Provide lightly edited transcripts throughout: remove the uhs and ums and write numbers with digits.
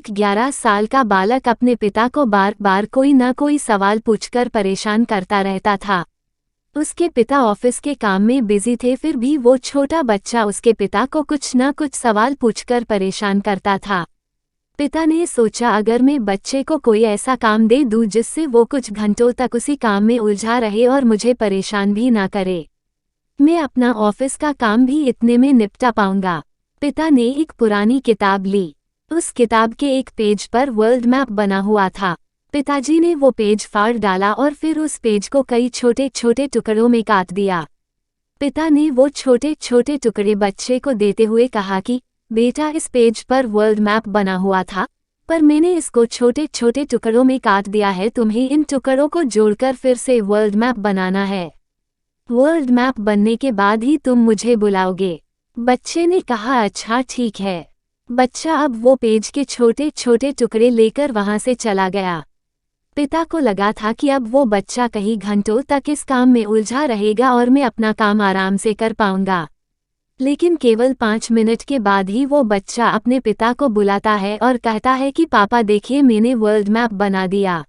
एक 11 साल का बालक अपने पिता को बार बार कोई न कोई सवाल पूछकर परेशान करता रहता था। उसके पिता ऑफिस के काम में बिजी थे, फिर भी वो छोटा बच्चा उसके पिता को कुछ न कुछ सवाल पूछकर परेशान करता था। पिता ने सोचा, अगर मैं बच्चे को कोई ऐसा काम दे दूं जिससे वो कुछ घंटों तक उसी काम में उलझा रहे और मुझे परेशान भी ना करे, मैं अपना ऑफिस का काम भी इतने में निपटा पाऊंगा। पिता ने एक पुरानी किताब ली। उस किताब के एक पेज पर वर्ल्ड मैप बना हुआ था। पिताजी ने वो पेज फाड़ डाला और फिर उस पेज को कई छोटे छोटे टुकड़ों में काट दिया। पिता ने वो छोटे छोटे टुकड़े बच्चे को देते हुए कहा कि बेटा, इस पेज पर वर्ल्ड मैप बना हुआ था, पर मैंने इसको छोटे छोटे टुकड़ों में काट दिया है। तुम्हें इन टुकड़ों को जोड़कर फिर से वर्ल्ड मैप बनाना है। वर्ल्ड मैप बनने के बाद ही तुम मुझे बुलाओगे। बच्चे ने कहा, अच्छा ठीक है। बच्चा अब वो पेज के छोटे छोटे टुकड़े लेकर वहां से चला गया। पिता को लगा था कि अब वो बच्चा कई घंटों तक इस काम में उलझा रहेगा और मैं अपना काम आराम से कर पाऊंगा। लेकिन केवल 5 मिनट के बाद ही वो बच्चा अपने पिता को बुलाता है और कहता है कि पापा देखिए, मैंने वर्ल्ड मैप बना दिया।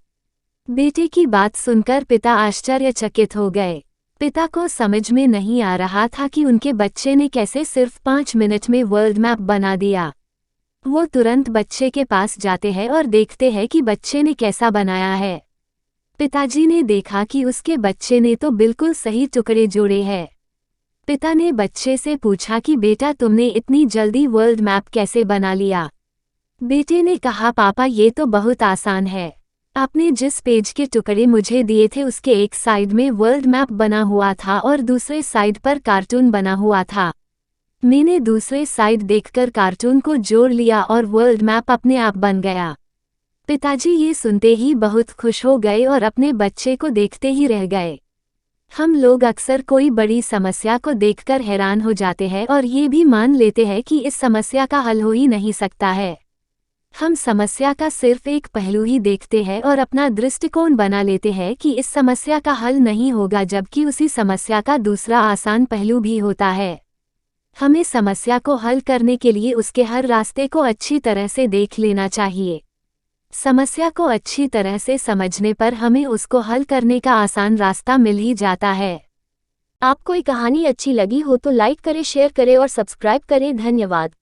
बेटे की बात सुनकर पिता आश्चर्यचकित हो गए। पिता को समझ में नहीं आ रहा था कि उनके बच्चे ने कैसे सिर्फ 5 मिनट में वर्ल्ड मैप बना दिया। वो तुरंत बच्चे के पास जाते हैं और देखते हैं कि बच्चे ने कैसा बनाया है। पिताजी ने देखा कि उसके बच्चे ने तो बिल्कुल सही टुकड़े जोड़े हैं। पिता ने बच्चे से पूछा कि बेटा, तुमने इतनी जल्दी वर्ल्ड मैप कैसे बना लिया? बेटे ने कहा, पापा ये तो बहुत आसान है। आपने जिस पेज के टुकड़े मुझे दिए थे उसके एक साइड में वर्ल्ड मैप बना हुआ था और दूसरे साइड पर कार्टून बना हुआ था। मैंने दूसरे साइड देखकर कार्टून को जोड़ लिया और वर्ल्ड मैप अपने आप बन गया। पिताजी ये सुनते ही बहुत खुश हो गए और अपने बच्चे को देखते ही रह गए। हम लोग अक्सर कोई बड़ी समस्या को देखकर हैरान हो जाते हैं और ये भी मान लेते हैं कि इस समस्या का हल हो ही नहीं सकता है। हम समस्या का सिर्फ एक पहलू ही देखते हैं और अपना दृष्टिकोण बना लेते हैं कि इस समस्या का हल नहीं होगा, जबकि उसी समस्या का दूसरा आसान पहलू भी होता है। हमें समस्या को हल करने के लिए उसके हर रास्ते को अच्छी तरह से देख लेना चाहिए। समस्या को अच्छी तरह से समझने पर हमें उसको हल करने का आसान रास्ता मिल ही जाता है। आपको ये कहानी अच्छी लगी हो तो लाइक करें, शेयर करें और सब्सक्राइब करें। धन्यवाद।